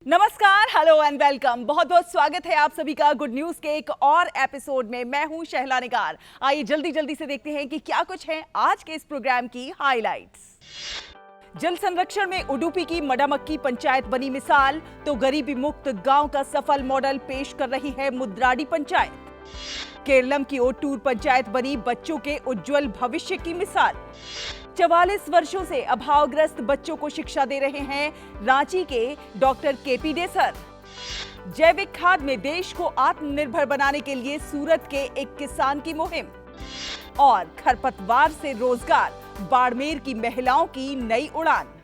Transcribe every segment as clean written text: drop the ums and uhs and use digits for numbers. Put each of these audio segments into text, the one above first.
नमस्कार, hello and welcome. बहुत बहुत स्वागत है आप सभी का गुड न्यूज के एक और एपिसोड में। मैं हूं शहला निगार। आइए जल्दी से देखते हैं कि क्या कुछ है आज के इस प्रोग्राम की हाइलाइट्स। जल संरक्षण में उडुपी की मडामक्की पंचायत बनी मिसाल, तो गरीबी मुक्त गांव का सफल मॉडल पेश कर रही है मुद्राडी पंचायत। केरलम की ओटूर पंचायत बनी बच्चों के उज्जवल भविष्य की मिसाल। 44 वर्षों से अभावग्रस्त बच्चों को शिक्षा दे रहे हैं रांची के डॉक्टर केपी डे सर। जैविक खाद में देश को आत्मनिर्भर बनाने के लिए सूरत के एक किसान की मुहिम। और खरपतवार से रोजगार, बाड़मेर की महिलाओं की नई उड़ान।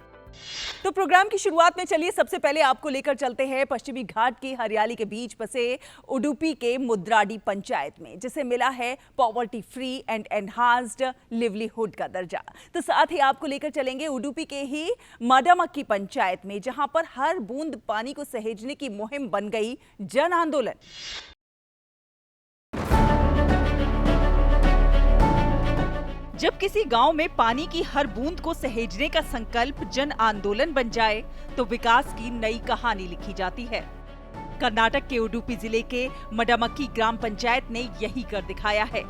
तो प्रोग्राम की शुरुआत में चलिए सबसे पहले आपको लेकर चलते हैं पश्चिमी घाट की हरियाली के बीच बसे उडुपी के मुद्राडी पंचायत में, जिसे मिला है poverty free and enhanced livelihood का दर्जा। तो साथ ही आपको लेकर चलेंगे उडुपी के ही मडामक्की पंचायत में, जहां पर हर बूंद पानी को सहेजने की मुहिम बन गई जन आंदोलन। जब किसी गांव में पानी की हर बूंद को सहेजने का संकल्प जन आंदोलन बन जाए, तो विकास की नई कहानी लिखी जाती है। कर्नाटक के उडुपी जिले के मडामक्की ग्राम पंचायत ने यही कर दिखाया है।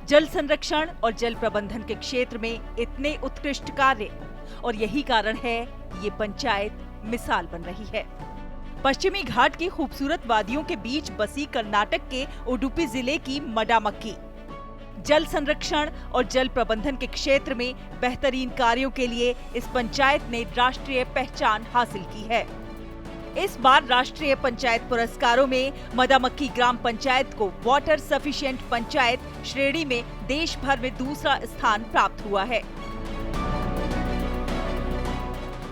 जल संरक्षण और जल प्रबंधन के क्षेत्र में इतने उत्कृष्ट कार्य, और यही कारण है ये पंचायत मिसाल बन रही है। पश्चिमी घाट की खूबसूरत वादियों के बीच बसी कर्नाटक के उडुपी जिले की मडामक्की जल संरक्षण और जल प्रबंधन के क्षेत्र में बेहतरीन कार्यों के लिए इस पंचायत ने राष्ट्रीय पहचान हासिल की है। इस बार राष्ट्रीय पंचायत पुरस्कारों में मडामक्की ग्राम पंचायत को वाटर सफिशिएंट पंचायत श्रेणी में देश भर में दूसरा स्थान प्राप्त हुआ है।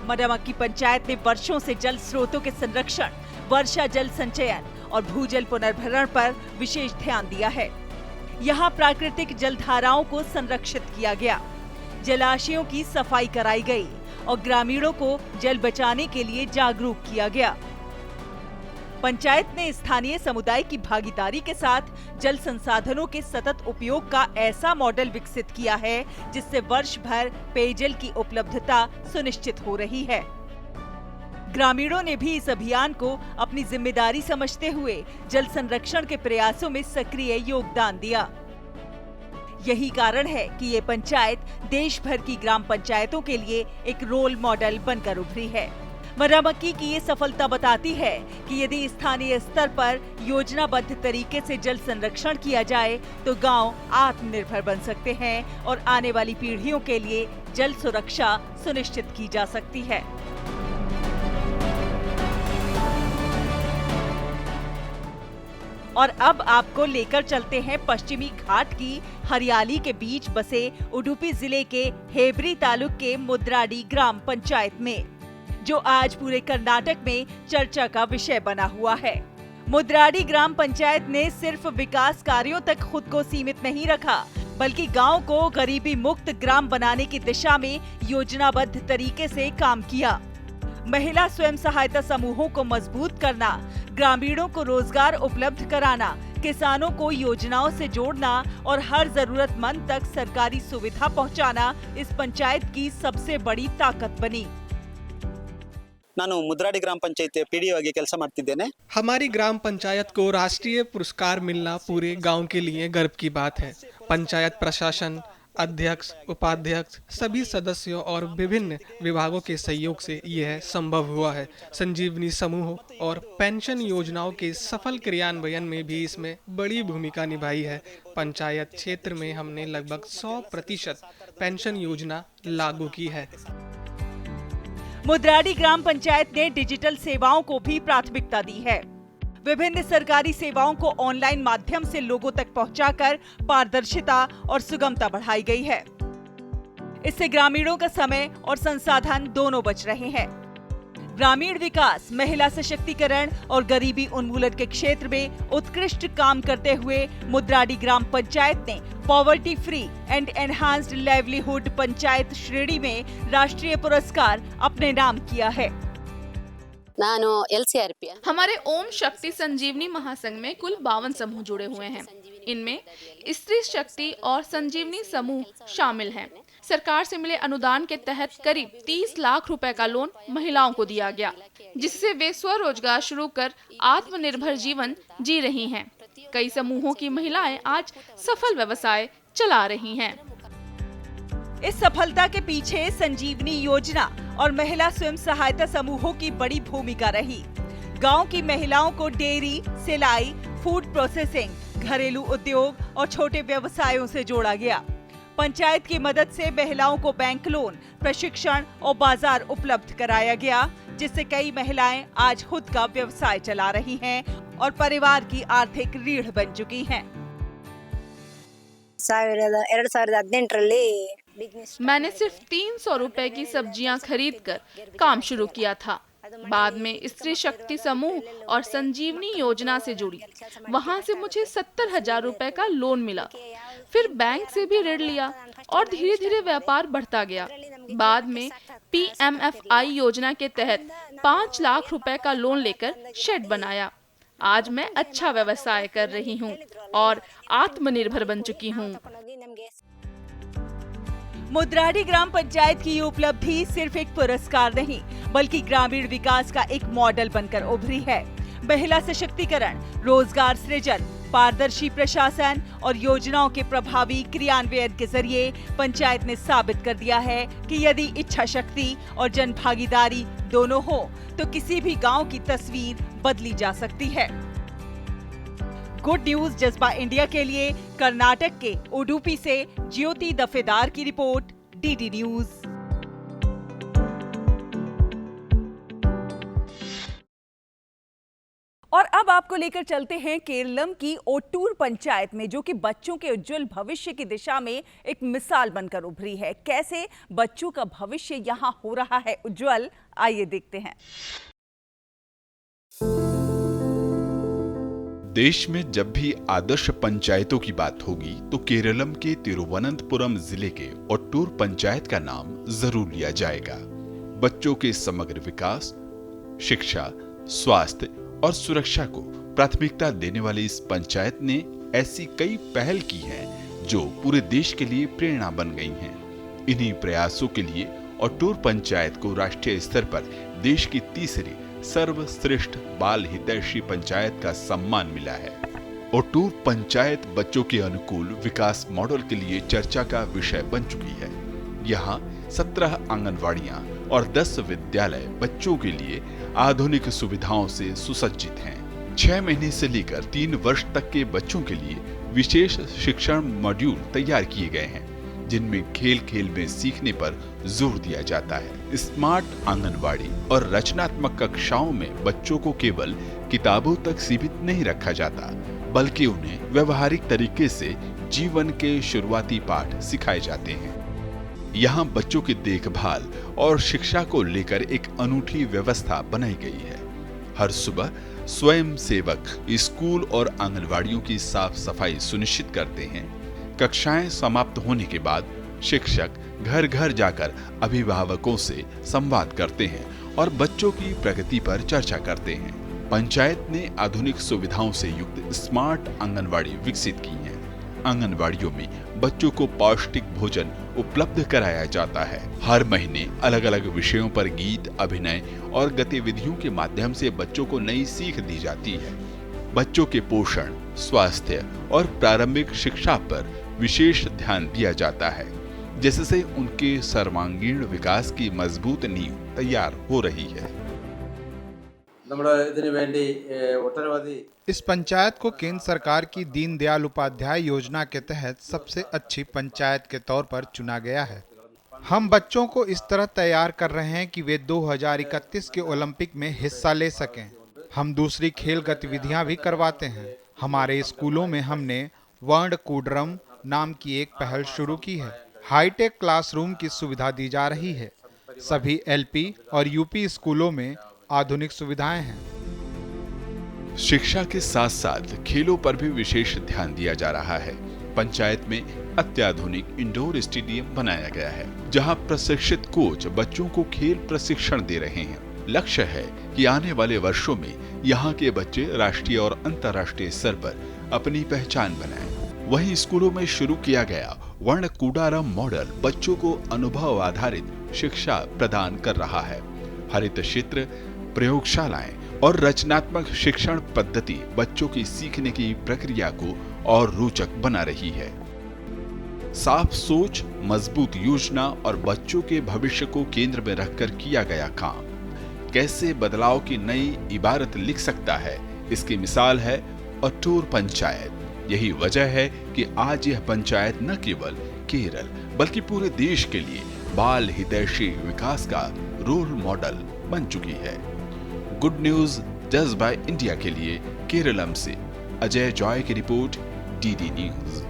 मडामक्की पंचायत ने वर्षों से जल स्रोतों के संरक्षण, वर्षा जल संचयन और भूजल पुनर्भरण पर विशेष ध्यान दिया है। यहाँ प्राकृतिक जलधाराओं को संरक्षित किया गया, जलाशयों की सफाई कराई गई और ग्रामीणों को जल बचाने के लिए जागरूक किया गया। पंचायत ने स्थानीय समुदाय की भागीदारी के साथ जल संसाधनों के सतत उपयोग का ऐसा मॉडल विकसित किया है, जिससे वर्ष भर पेयजल की उपलब्धता सुनिश्चित हो रही है। ग्रामीणों ने भी इस अभियान को अपनी जिम्मेदारी समझते हुए जल संरक्षण के प्रयासों में सक्रिय योगदान दिया। यही कारण है कि ये पंचायत देश भर की ग्राम पंचायतों के लिए एक रोल मॉडल बनकर उभरी है। मडामक्की की ये सफलता बताती है कि यदि स्थानीय स्तर पर योजनाबद्ध तरीके से जल संरक्षण किया जाए, तो गांव आत्मनिर्भर बन सकते हैं और आने वाली पीढ़ियों के लिए जल सुरक्षा सुनिश्चित की जा सकती है। और अब आपको लेकर चलते हैं पश्चिमी घाट की हरियाली के बीच बसे उडुपी जिले के हेबरी तालुक के मुद्राडी ग्राम पंचायत में, जो आज पूरे कर्नाटक में चर्चा का विषय बना हुआ है। मुद्राडी ग्राम पंचायत ने सिर्फ विकास कार्यों तक खुद को सीमित नहीं रखा, बल्कि गांव को गरीबी मुक्त ग्राम बनाने की दिशा में योजनाबद्ध तरीके से काम किया। महिला स्वयं सहायता समूहों को मजबूत करना, ग्रामीणों को रोजगार उपलब्ध कराना, किसानों को योजनाओं से जोड़ना और हर जरूरतमंद तक सरकारी सुविधा पहुंचाना इस पंचायत की सबसे बड़ी ताकत बनी। ನಾನು ಮುದ್ರಾಡಿ ಗ್ರಾಮ ಪಂಚಾಯತ್ ಪಿಡಿಒ ಆಗಿ ಕೆಲಸ ಮಾಡ್ತಿದ್ದೇನೆ। हमारी ग्राम पंचायत को राष्ट्रीय पुरस्कार मिलना पूरे गांव के लिए गर्व की बात है। पंचायत प्रशासन, अध्यक्ष, उपाध्यक्ष, सभी सदस्यों और विभिन्न विभागों के सहयोग से यह संभव हुआ है। संजीवनी समूह और पेंशन योजनाओं के सफल क्रियान्वयन में भी इसमें बड़ी भूमिका निभाई है। पंचायत क्षेत्र में हमने लगभग 100% पेंशन योजना लागू की है। मुद्राडी ग्राम पंचायत ने डिजिटल सेवाओं को भी प्राथमिकता दी है। विभिन्न सरकारी सेवाओं को ऑनलाइन माध्यम से लोगों तक पहुंचाकर पारदर्शिता और सुगमता बढ़ाई गई है। इससे ग्रामीणों का समय और संसाधन दोनों बच रहे हैं। ग्रामीण विकास, महिला सशक्तिकरण और गरीबी उन्मूलन के क्षेत्र में उत्कृष्ट काम करते हुए मुद्राडी ग्राम पंचायत ने poverty free and enhanced livelihood panchayat श्रेणी में राष्ट्रीय पुरस्कार अपने नाम किया है। ನಾನು LCRP हमारे ओम शक्ति संजीवनी महासंघ में कुल 52 समूह जुड़े हुए हैं। इनमें स्त्री शक्ति और संजीवनी समूह शामिल हैं। सरकार से मिले अनुदान के तहत करीब 30 लाख रुपए का लोन महिलाओं को दिया गया, जिससे वे स्वरोजगार शुरू कर आत्मनिर्भर जीवन जी रही हैं। कई समूहों की महिलाएं आज सफल व्यवसाय चला रही हैं। इस सफलता के पीछे संजीवनी योजना और महिला स्वयं सहायता समूहों की बड़ी भूमिका रही। गांव की महिलाओं को डेयरी, सिलाई, फूड प्रोसेसिंग, घरेलू उद्योग और छोटे व्यवसायों से जोड़ा गया। पंचायत की मदद से महिलाओं को बैंक लोन, प्रशिक्षण और बाजार उपलब्ध कराया गया, जिससे कई महिलाएं आज खुद का व्यवसाय चला रही हैं और परिवार की आर्थिक रीढ़ बन चुकी हैं। 2018 मैंने सिर्फ 300 रुपए की सब्जियां खरीदकर काम शुरू किया था। बाद में स्त्री शक्ति समूह और संजीवनी योजना से जुड़ी। वहां से मुझे 70,000 रुपए का लोन मिला। फिर बैंक से भी ऋण लिया और धीरे धीरे व्यापार बढ़ता गया। बाद में PMFI योजना के तहत 5 लाख रुपए का लोन लेकर शेड बनाया। आज मैं अच्छा व्यवसाय कर रही हूँ और आत्मनिर्भर बन चुकी हूँ। मुद्राडी ग्राम पंचायत की ये उपलब्धि सिर्फ एक पुरस्कार नहीं, बल्कि ग्रामीण विकास का एक मॉडल बनकर उभरी है। महिला सशक्तिकरण, रोजगार सृजन, पारदर्शी प्रशासन और योजनाओं के प्रभावी क्रियान्वयन के जरिए पंचायत ने साबित कर दिया है कि यदि इच्छा शक्ति और जन भागीदारी दोनों हो तो किसी भी गांव की तस्वीर बदली जा सकती है। गुड न्यूज जज्बा इंडिया के लिए कर्नाटक के उडुपी से ज्योति दफेदार की रिपोर्ट, DD न्यूज। और अब आपको लेकर चलते हैं केरलम की ओट्टूर पंचायत में, जो कि बच्चों के उज्जवल भविष्य की दिशा में एक मिसाल बनकर उभरी है। कैसे बच्चों का भविष्य यहां हो रहा है उज्जवल, आइए देखते हैं। देश में जब भी आदर्श पंचायतों की बात होगी तो केरलम के तिरुवनंतपुरम जिले के ओट्टूर पंचायत का नाम जरूर लिया जाएगा। बच्चों के समग्र विकास, शिक्षा, स्वास्थ्य और सुरक्षा को प्राथमिकता देने वाली इस पंचायत ने ऐसी कई पहल की हैं जो पूरे देश के लिए प्रेरणा बन गई हैं। इन्हीं प्रयासों के लिए ओट्टूर पंचायत को राष्ट्रीय स्तर पर देश की तीसरी सर्वश्रेष्ठ बाल हितैषी पंचायत का सम्मान मिला है। ओट्टूर पंचायत बच्चों के अनुकूल विकास मॉडल के लिए चर्चा का विषय बन चुकी है। यहाँ 17 आंगनवाड़ियाँ और 10 विद्यालय बच्चों के लिए आधुनिक सुविधाओं से सुसज्जित हैं। 6 महीने से लेकर 3 वर्ष तक के बच्चों के लिए विशेष शिक्षण मॉड्यूल तैयार किए गए हैं, जिनमें खेल खेल में सीखने पर जोर दिया जाता है। स्मार्ट आंगनवाड़ी और रचनात्मक कक्षाओं में बच्चों को केवल किताबों तक सीमित नहीं रखा जाता, बल्कि उन्हें व्यवहारिक तरीके से जीवन के शुरुआती पाठ सिखाए जाते हैं। यहाँ बच्चों की देखभाल और शिक्षा को लेकर एक अनूठी व्यवस्था बनाई गई है। हर सुबह स्वयं सेवक स्कूल और आंगनवाड़ियों की साफ सफाई सुनिश्चित करते हैं। कक्षाएं समाप्त होने के बाद शिक्षक घर घर जाकर अभिभावकों से संवाद करते हैं और बच्चों की प्रगति पर चर्चा करते हैं। पंचायत ने आधुनिक सुविधाओं से युक्त स्मार्ट आंगनवाड़ी विकसित की हैं। आंगनवाड़ियों में बच्चों को पौष्टिक भोजन उपलब्ध कराया जाता है। हर महीने अलग अलग विषयों पर गीत, अभिनय और गतिविधियों के माध्यम से बच्चों को नई सीख दी जाती है। बच्चों के पोषण, स्वास्थ्य और प्रारंभिक शिक्षा पर विशेष ध्यान दिया जाता है, जिससे उनके सर्वांगीण विकास की मजबूत नींव तैयार हो रही है। इस पंचायत को केंद्र सरकार की दीनदयाल उपाध्याय योजना के तहत सबसे अच्छी पंचायत के तौर पर चुना गया है। हम बच्चों को इस तरह तैयार कर रहे हैं कि वे 2031 के ओलंपिक में हिस्सा ले सकें। हम दूसरी खेल गतिविधियां भी करवाते हैं। हमारे स्कूलों में हमने वर्णकूडरम नाम की एक पहल शुरू की है। हाईटेक क्लासरूम की सुविधा दी जा रही है। सभी LP और UP स्कूलों में आधुनिक सुविधाएं हैं। शिक्षा के साथ साथ खेलों पर भी विशेष ध्यान दिया जा रहा है। पंचायत में अत्याधुनिक इंडोर स्टेडियम बनाया गया है, जहां प्रशिक्षित कोच बच्चों को खेल प्रशिक्षण दे रहे हैं। लक्ष्य है कि आने वाले वर्षों में यहाँ के बच्चे राष्ट्रीय और अंतर्राष्ट्रीय स्तर पर अपनी पहचान बनाएं। वहीं स्कूलों में शुरू किया गया वर्णकूटारम मॉडल बच्चों को अनुभव आधारित शिक्षा प्रदान कर रहा है। हरित क्षेत्र, प्रयोगशालाएं और रचनात्मक शिक्षण पद्धति बच्चों की सीखने की प्रक्रिया को और रोचक बना रही है। साफ सोच, मजबूत योजना और बच्चों के भविष्य को केंद्र में रखकर किया गया काम कैसे बदलाव की नई इबारत लिख सकता है, इसकी मिसाल है अटूर पंचायत। यही वजह है कि आज यह पंचायत न केवल केरल बल्कि पूरे देश के लिए बाल हितैषी विकास का रोल मॉडल बन चुकी है। Good news just by India के लिए केरलम से अजय जॉय की रिपोर्ट, डीडी न्यूज।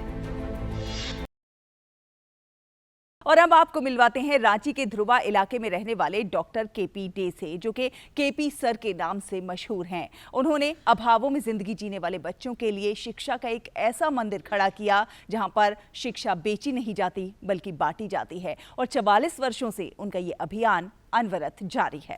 और अब आपको मिलवाते हैं रांची के ध्रुवा इलाके में रहने वाले डॉक्टर केपी डे से, जो कि केपी सर के नाम से मशहूर हैं। उन्होंने अभावों में जिंदगी जीने वाले बच्चों के लिए शिक्षा का एक ऐसा मंदिर खड़ा किया जहां पर शिक्षा बेची नहीं जाती बल्कि बांटी जाती है, और 44 वर्षों से उनका ये अभियान अनवरत जारी है।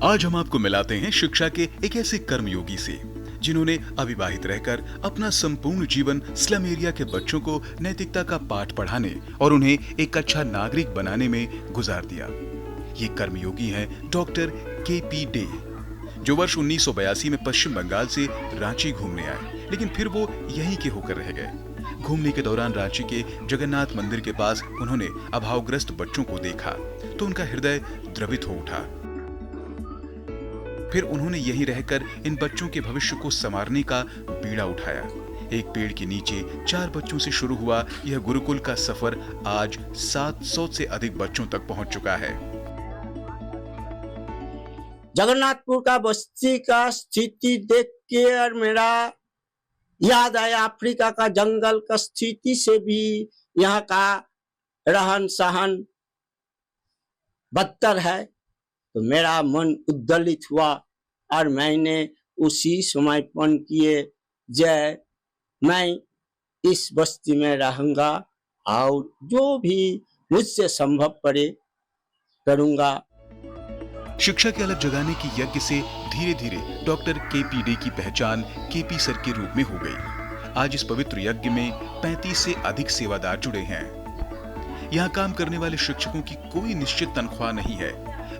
आज हम आपको मिलाते हैं शिक्षा के एक ऐसे कर्मयोगी से जिन्होंने अविवाहित रहकर अपना संपूर्ण जीवन स्लम एरिया के बच्चों को नैतिकता का पाठ पढ़ाने और उन्हें एक अच्छा नागरिक बनाने में गुजार दिया। ये कर्मयोगी हैं डॉक्टर केपी डे, जो वर्ष 1982 में पश्चिम बंगाल से रांची घूमने आए, लेकिन फिर वो यहीं के होकर रह गए। घूमने के दौरान रांची के जगन्नाथ मंदिर के पास उन्होंने अभावग्रस्त बच्चों को देखा तो उनका हृदय द्रवित हो उठा। फिर उन्होंने यहीं रहकर इन बच्चों के भविष्य को संवारने का बीड़ा उठाया। एक पेड़ के नीचे 4 बच्चों से शुरू हुआ यह गुरुकुल का सफर आज 700 से अधिक बच्चों तक पहुंच चुका है। जगन्नाथपुर का बस्ती का स्थिति देख के और मेरा याद आया अफ्रीका का जंगल का स्थिति से भी यहाँ का रहन सहन बदतर है। तो मेरा मन उद्दलित हुआ और मैंने उसी समर्पण किए जय मैं इस बस्ती में रहूंगा और जो भी मुझसे संभव पड़े करूंगा। शिक्षा की अलग जगाने की यज्ञ से धीरे धीरे डॉक्टर केपी डे की पहचान केपी सर के रूप में हो गई। आज इस पवित्र यज्ञ में 35 से अधिक सेवादार जुड़े हैं। यहाँ काम करने वाले शिक्षकों की कोई निश्चित तनख्वाह नहीं है।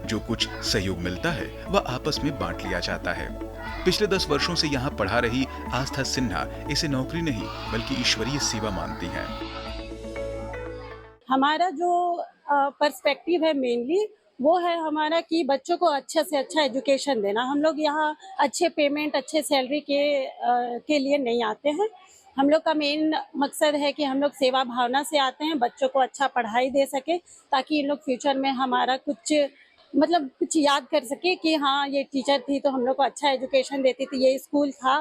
जो कुछ सहयोग मिलता है वह आपस में बांट लिया जाता है। पिछले 10 वर्षों से यहाँ पढ़ा रही आस्था सिन्हा इसे नौकरी नहीं बल्कि ईश्वरीय सेवा मानती हैं। हमारा जो पर्सपेक्टिव है मेनली वो है हमारा कि बच्चों को अच्छे से अच्छा एजुकेशन देना। हम लोग यहाँ अच्छे पेमेंट, अच्छे सैलरी के लिए नहीं आते हैं। हम लोग का मेन मकसद है कि हम लोग सेवा भावना से आते हैं, बच्चों को अच्छा पढ़ाई दे सके ताकि इन लोग फ्यूचर में हमारा कुछ याद कर सके कि हाँ ये टीचर थी तो हम लोग को अच्छा एजुकेशन देती थी, ये स्कूल था।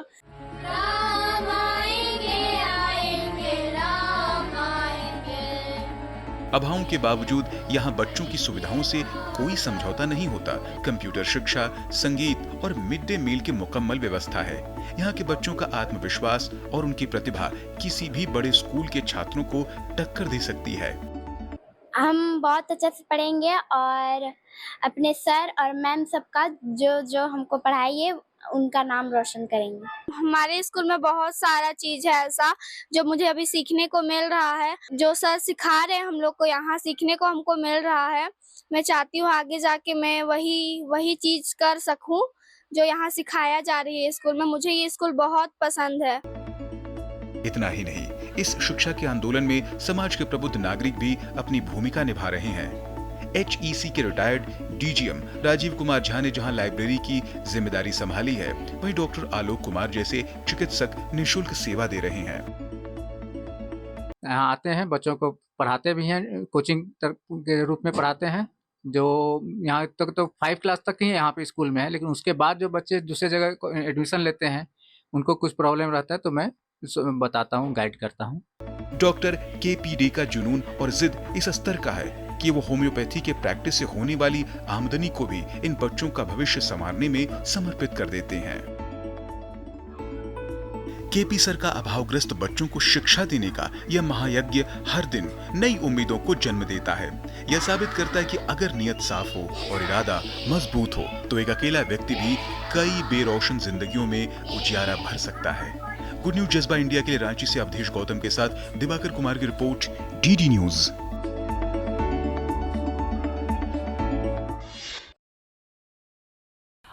अभावों के बावजूद यहाँ बच्चों की सुविधाओं से कोई समझौता नहीं होता। कंप्यूटर शिक्षा, संगीत और मिड डे मील की मुकम्मल व्यवस्था है। यहाँ के बच्चों का आत्मविश्वास और उनकी प्रतिभा किसी भी बड़े स्कूल के छात्रों को टक्कर दे सकती है। हम बहुत अच्छे से पढ़ेंगे और अपने सर और मैम सबका जो हमको पढ़ाई है उनका नाम रोशन करेंगे। हमारे स्कूल में बहुत सारा चीज है ऐसा जो मुझे अभी सीखने को मिल रहा है। जो सर सिखा रहे हैं हम लोग को यहाँ सीखने को हमको मिल रहा है। मैं चाहती हूँ आगे जाके मैं वही चीज कर सकूं जो यहाँ सिखाया जा रही है स्कूल में। मुझे ये स्कूल बहुत पसंद है। इतना ही नहीं, इस शिक्षा के आंदोलन में समाज के प्रबुद्ध नागरिक भी अपनी भूमिका निभा रहे हैं। HEC के रिटायर्ड DGM राजीव कुमार झा ने जहां लाइब्रेरी की जिम्मेदारी संभाली है, वहीं डॉक्टर आलोक कुमार जैसे चिकित्सक निःशुल्क सेवा दे रहे हैं। यहाँ आते हैं, बच्चों को पढ़ाते भी हैं, कोचिंग के रूप में पढ़ाते हैं। जो यहाँ तक तो 5 क्लास तक ही यहाँ पे स्कूल में है, लेकिन उसके बाद जो बच्चे दूसरे जगह एडमिशन लेते हैं उनको कुछ प्रॉब्लम रहता है तो मैं बताता हूँ, गाइड करता हूँ। डॉक्टर केपी डे का जुनून और जिद इस स्तर का है कि वो होम्योपैथी के प्रैक्टिस से होने वाली आमदनी को भी इन बच्चों का भविष्य संवारने में समर्पित कर देते हैं। केपी सर का अभावग्रस्त बच्चों को शिक्षा देने का यह महायज्ञ हर दिन नई उम्मीदों को जन्म देता है। यह साबित करता है कि अगर नियत साफ हो और इरादा मजबूत हो तो एक अकेला व्यक्ति भी कई बेरोशन जिंदगियों में उजियारा भर सकता है। गुड न्यूज जज्बा इंडिया के लिए रांची से अवधेश गौतम के साथ दिवाकर कुमार की रिपोर्ट, डीडी न्यूज।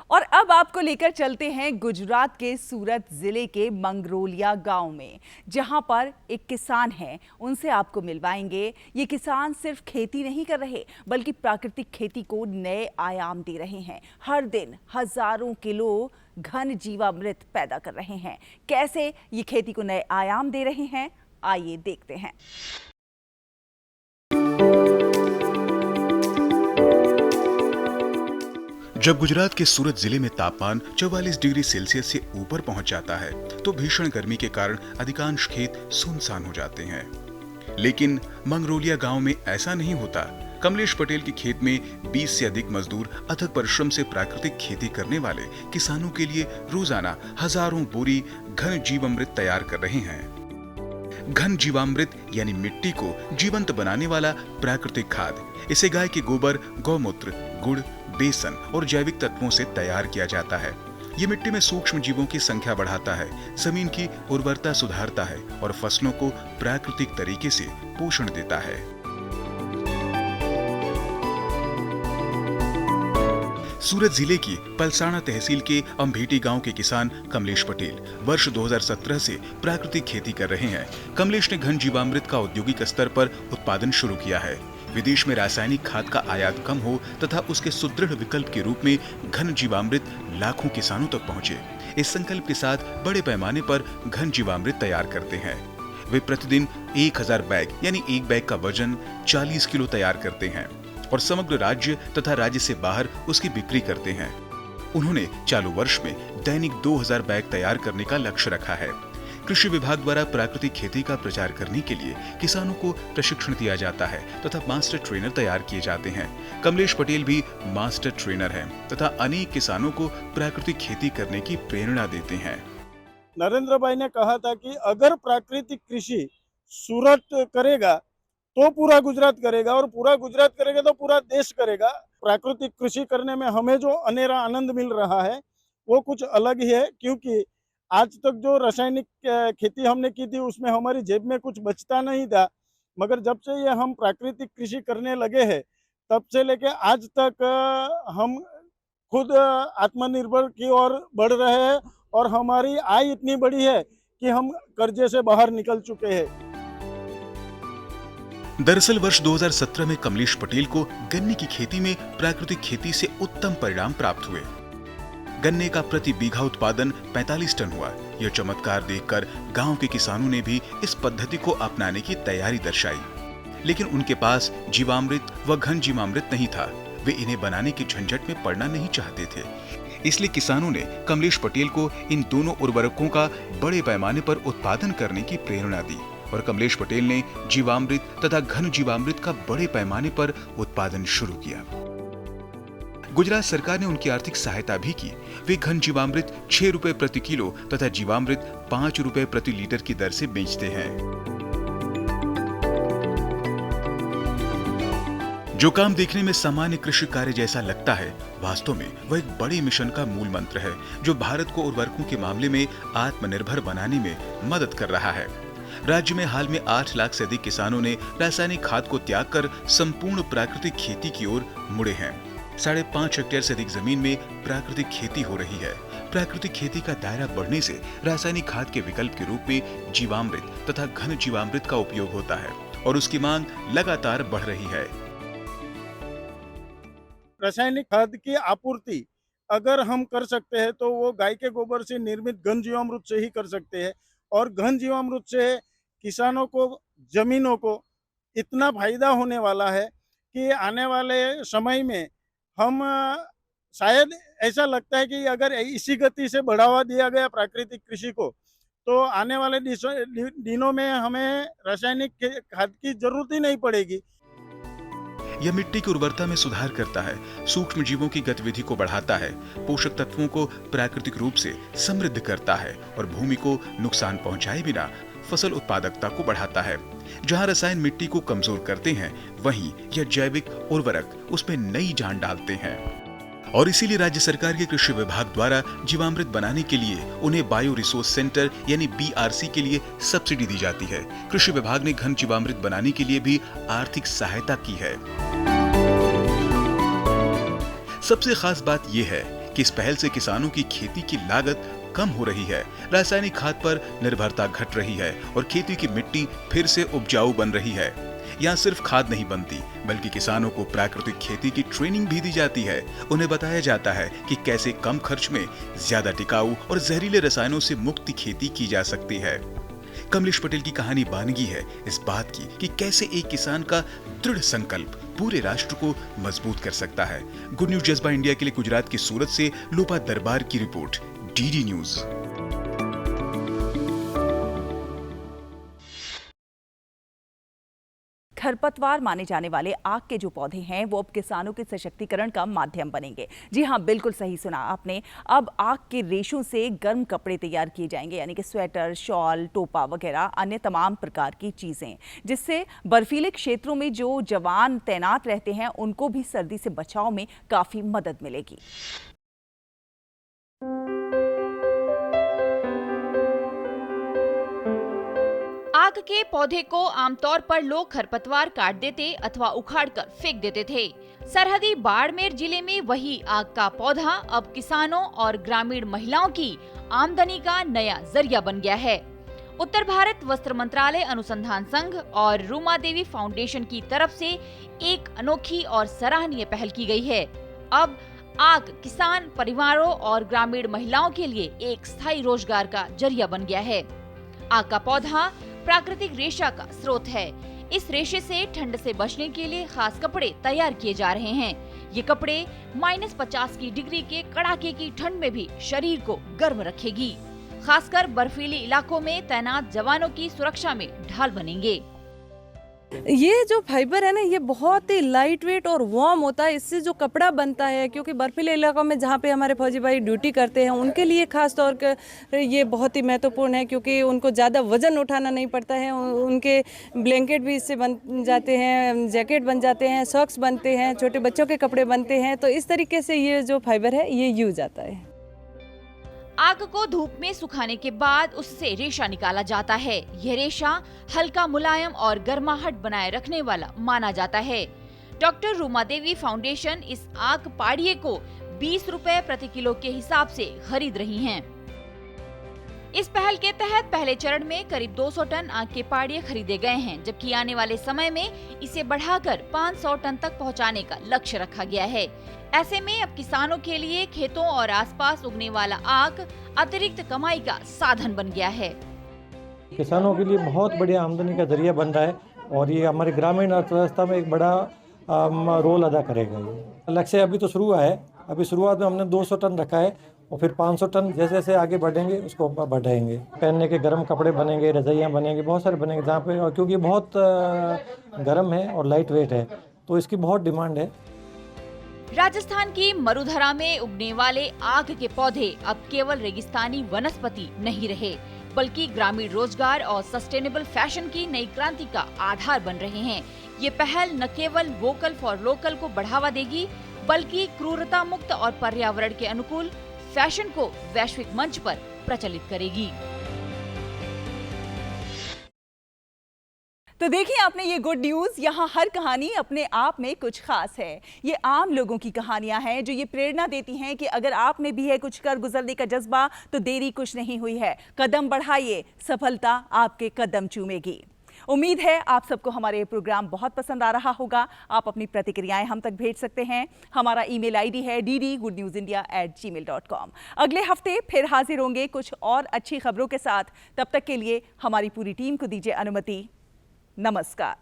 और अब आपको लेकर चलते हैं गुजरात के सूरत जिले के मंगरोलिया गांव में, जहां पर एक किसान हैं। उनसे आपको मिलवाएंगे। ये किसान सिर्फ खेती नहीं कर रहे बल्कि प्राकृतिक खेती को नए आयाम दे रहे हैं। हर दिन हजारों किलो घन जीवामृत पैदा कर रहे हैं। कैसे ये खेती को नए आयाम दे रहे हैं, आइए देखते हैं। जब गुजरात के सूरत जिले में तापमान 44 डिग्री सेल्सियस से ऊपर पहुंच जाता है तो भीषण गर्मी के कारण अधिकांश खेत सुनसान हो जाते हैं। लेकिन मंगरोलिया गांव में ऐसा नहीं होता। कमलेश पटेल के खेत में 20 से अधिक मजदूर अथक परिश्रम से प्राकृतिक खेती करने वाले किसानों के लिए रोजाना हजारों बोरी घन जीवामृत तैयार कर रहे हैं। घन जीवामृत यानी मिट्टी को जीवंत बनाने वाला प्राकृतिक खाद। इसे गाय के गोबर, गौमूत्र, गुड़, बेसन और जैविक तत्वों से तैयार किया जाता है। ये मिट्टी में सूक्ष्म जीवों की संख्या बढ़ाता है, जमीन की उर्वरता सुधारता है और फसलों को प्राकृतिक तरीके से पोषण देता है। सूरत जिले की पलसाना तहसील के अम्भेटी गांव के किसान कमलेश पटेल वर्ष 2017 से प्राकृतिक खेती कर रहे हैं। कमलेश ने घन जीवामृत का औद्योगिक स्तर पर उत्पादन शुरू किया है। विदेश में रासायनिक खाद का आयात कम हो तथा उसके सुदृढ़ विकल्प के रूप में घन जीवामृत लाखों किसानों तक पहुंचे। इस संकल्प के साथ बड़े पैमाने पर घन जीवामृत तैयार करते हैं। वे प्रतिदिन 1000 बैग यानी एक बैग का वजन 40 किलो तैयार करते हैं और समग्र राज्य तथा राज्य से बाहर उसकी बिक्री करते हैं। उन्होंने चालू वर्ष में दैनिक 2000 बैग तैयार करने का लक्ष्य रखा है। कृषि विभाग द्वारा प्राकृतिक खेती का प्रचार करने के लिए किसानों को प्रशिक्षण दिया जाता है तथा मास्टर ट्रेनर तैयार किए जाते हैं। कमलेश पटेल भी मास्टर ट्रेनर हैं तथा अनेक किसानों को प्राकृतिक खेती करने की प्रेरणा देते हैं। नरेंद्र भाई ने कहा था कि अगर प्राकृतिक कृषि सूरत करेगा तो पूरा गुजरात करेगा और पूरा गुजरात करेगा तो पूरा देश करेगा। प्राकृतिक कृषि करने में हमें जो अनेरा आनंद मिल रहा है वो कुछ अलग ही है, क्योंकि आज तक जो रासायनिक खेती हमने की थी उसमें हमारी जेब में कुछ बचता नहीं था, मगर जब से ये हम प्राकृतिक कृषि करने लगे हैं तब से लेके आज तक हम खुद आत्मनिर्भर की ओर बढ़ रहे हैं और हमारी आय इतनी बड़ी है कि हम कर्जे से बाहर निकल चुके हैं। दरअसल वर्ष 2017 में कमलेश पटेल को गन्ने की खेती में प्राकृतिक खेती से उत्तम परिणाम प्राप्त हुए। गन्ने का प्रति बीघा उत्पादन 45 टन हुआ। यह चमत्कार देखकर गांव के किसानों ने भी इस पद्धति को अपनाने की तैयारी दर्शाई। लेकिन उनके पास जीवामृत व घन जीवामृत नहीं था। वे इन्हें बनाने के झंझट में पड़ना नहीं चाहते थे। इसलिए किसानों ने कमलेश पटेल को इन दोनों उर्वरकों का बड़े पैमाने पर उत्पादन करने की प्रेरणा दी और कमलेश पटेल ने जीवामृत तथा घन जीवामृत का बड़े पैमाने पर उत्पादन शुरू किया। गुजरात सरकार ने उनकी आर्थिक सहायता भी की। वे घन जीवामृत 6 रुपए प्रति किलो तथा जीवामृत 5 रुपए प्रति लीटर की दर से बेचते हैं। जो काम देखने में सामान्य कृषि कार्य जैसा लगता है, वास्तव में वह एक बड़े मिशन का मूल मंत्र है जो भारत को उर्वरकों के मामले में आत्मनिर्भर बनाने में मदद कर रहा है। राज्य में हाल में 8 लाख से अधिक किसानों ने रासायनिक खाद को त्याग कर संपूर्ण प्राकृतिक खेती की ओर मुड़े हैं। 5.5 हेक्टेयर से अधिक जमीन में प्राकृतिक खेती हो रही है। प्राकृतिक खेती का दायरा बढ़ने से रासायनिक खाद के विकल्प के रूप में जीवामृत तथा घन जीवामृत का उपयोग होता है और उसकी मांग लगातार बढ़ रही है। रासायनिक खाद की आपूर्ति अगर हम कर सकते हैं तो वो गाय के गोबर से निर्मित घन जीवामृत से ही कर सकते हैं और घन जीवामृत से किसानों को, जमीनों को इतना फायदा होने वाला है कि आने वाले समय में हम शायद ऐसा लगता है कि अगर इसी गति से बढ़ावा दिया गया प्राकृतिक कृषि को तो आने वाले दिनों में हमें रासायनिक खाद की जरूरत ही नहीं पड़ेगी। यह मिट्टी की उर्वरता में सुधार करता है, सूक्ष्म जीवों की गतिविधि को बढ़ाता है, पोषक तत्वों को प्राकृतिक रूप से समृद्ध करता है और भूमि को नुकसान पहुंचाए बिना फसल उत्पादकता को बढ़ाता है। जहां रसायन मिट्टी को कमजोर करते हैं, वहीं यह जैविक उर्वरक उसमें नई जान डालते हैं। और इसीलिए राज्य सरकार के कृषि विभाग द्वारा जीवामृत बनाने के लिए उन्हें बायो रिसोर्स सेंटर यानी BRC के लिए सब्सिडी दी जाती है। कृषि विभाग ने घन जीवामृत बनाने के लिए भी आर्थिक सहायता की है। सबसे खास बात यह है कि इस पहल से किसानों की खेती की लागत कम हो रही है, रासायनिक खाद पर निर्भरता घट रही है और खेती की मिट्टी फिर से उपजाऊ बन रही है। यहाँ सिर्फ खाद नहीं बनती, बल्कि किसानों को प्राकृतिक खेती की ट्रेनिंग भी दी जाती है। उन्हें बताया जाता है कि कैसे कम खर्च में ज्यादा टिकाऊ और जहरीले रसायनों से मुक्त खेती की जा सकती है। कमलेश पटेल की कहानी बानगी है इस बात की कि कैसे एक किसान का दृढ़ संकल्प पूरे राष्ट्र को मजबूत कर सकता है। गुड न्यूज जज्बा इंडिया के लिए गुजरात की सूरत से लोपा दरबार की रिपोर्ट, DD न्यूज। खरपतवार माने जाने वाले आग के जो पौधे हैं वो अब किसानों के सशक्तिकरण का माध्यम बनेंगे। जी हाँ, बिल्कुल सही सुना आपने। अब आग के रेशों से गर्म कपड़े तैयार किए जाएंगे, यानी कि स्वेटर, शॉल, टोपा वगैरह अन्य तमाम प्रकार की चीजें, जिससे बर्फीले क्षेत्रों में जो जवान तैनात रहते हैं उनको भी सर्दी से बचाव में काफी मदद मिलेगी। आग के पौधे को आमतौर पर लोग खरपतवार काट देते अथवा उखाड़कर फेंक देते थे। सरहदी बाड़मेर जिले में वही आग का पौधा अब किसानों और ग्रामीण महिलाओं की आमदनी का नया जरिया बन गया है। उत्तर भारत वस्त्र मंत्रालय अनुसंधान संघ और रूमा देवी फाउंडेशन की तरफ से एक अनोखी और सराहनीय पहल की गई है। अब आग किसान परिवारों और ग्रामीण महिलाओं के लिए एक स्थायी रोजगार का जरिया बन गया है। आग का पौधा प्राकृतिक रेशा का स्रोत है। इस रेशे से ठंड से बचने के लिए खास कपड़े तैयार किए जा रहे हैं। ये कपड़े -50 की डिग्री के कड़ाके की ठंड में भी शरीर को गर्म रखेगी। खासकर बर्फीले इलाकों में तैनात जवानों की सुरक्षा में ढाल बनेंगे। ये जो फाइबर है ना, ये बहुत ही लाइट वेट और वार्म होता है। इससे जो कपड़ा बनता है, क्योंकि बर्फीले इलाकों में जहाँ पे हमारे फौजी भाई ड्यूटी करते हैं उनके लिए खास तौर पर ये बहुत ही महत्वपूर्ण है, क्योंकि उनको ज़्यादा वजन उठाना नहीं पड़ता है। उनके ब्लैंकेट भी इससे बन जाते हैं, जैकेट बन जाते हैं, सॉक्स बनते हैं, छोटे बच्चों के कपड़े बनते हैं। तो इस तरीके से ये जो फाइबर है ये यूज आता है। आग को धूप में सुखाने के बाद उससे रेशा निकाला जाता है। यह रेशा हल्का, मुलायम और गर्माहट बनाए रखने वाला माना जाता है। डॉक्टर रूमा देवी फाउंडेशन इस आग पाड़िये को 20 रुपए प्रति किलो के हिसाब से खरीद रही हैं। इस पहल के तहत पहले चरण में करीब 200 टन आग के पाड़िये खरीदे गए हैं, जबकि आने वाले समय में इसे बढ़ाकर 500 टन तक पहुंचाने का लक्ष्य रखा गया है। ऐसे में अब किसानों के लिए खेतों और आसपास उगने वाला आग अतिरिक्त कमाई का साधन बन गया है। किसानों के लिए बहुत बड़ी आमदनी का जरिया बन रहा है और ये हमारी ग्रामीण अर्थव्यवस्था में एक बड़ा रोल अदा करेगा। ये लक्ष्य अभी तो शुरू है, अभी शुरुआत में हमने 200 टन रखा है और फिर 500 टन जैसे जैसे आगे बढ़ेंगे उसको बढ़ाएंगे। पहनने के गर्म कपड़े बनेंगे, रजाइयाँ बनेंगी, बहुत सारे बनेंगे जहाँ पे, और क्योंकि बहुत गर्म है और लाइट वेट है तो इसकी बहुत डिमांड है। राजस्थान की मरुधरा में उगने वाले आग के पौधे अब केवल रेगिस्तानी वनस्पति नहीं रहे, बल्कि ग्रामीण रोजगार और सस्टेनेबल फैशन की नई क्रांति का आधार बन रहे हैं। ये पहल न केवल वोकल फॉर लोकल को बढ़ावा देगी, बल्कि क्रूरता मुक्त और पर्यावरण के अनुकूल फैशन को वैश्विक मंच पर प्रचलित करेगी। तो देखिए आपने ये गुड न्यूज़, यहाँ हर कहानी अपने आप में कुछ खास है। ये आम लोगों की कहानियां हैं जो ये प्रेरणा देती हैं कि अगर आप में भी है कुछ कर गुजरने का जज्बा तो देरी कुछ नहीं हुई है। कदम बढ़ाइए, सफलता आपके कदम चूमेगी। उम्मीद है आप सबको हमारे ये प्रोग्राम बहुत पसंद आ रहा होगा। आप अपनी प्रतिक्रियाएं हम तक भेज सकते हैं। हमारा ईमेल आईडी है ddgoodnewsindia@gmail.com। अगले हफ्ते फिर हाजिर होंगे कुछ और अच्छी खबरों के साथ। तब तक के लिए हमारी पूरी टीम को दीजिए अनुमति। नमस्कार।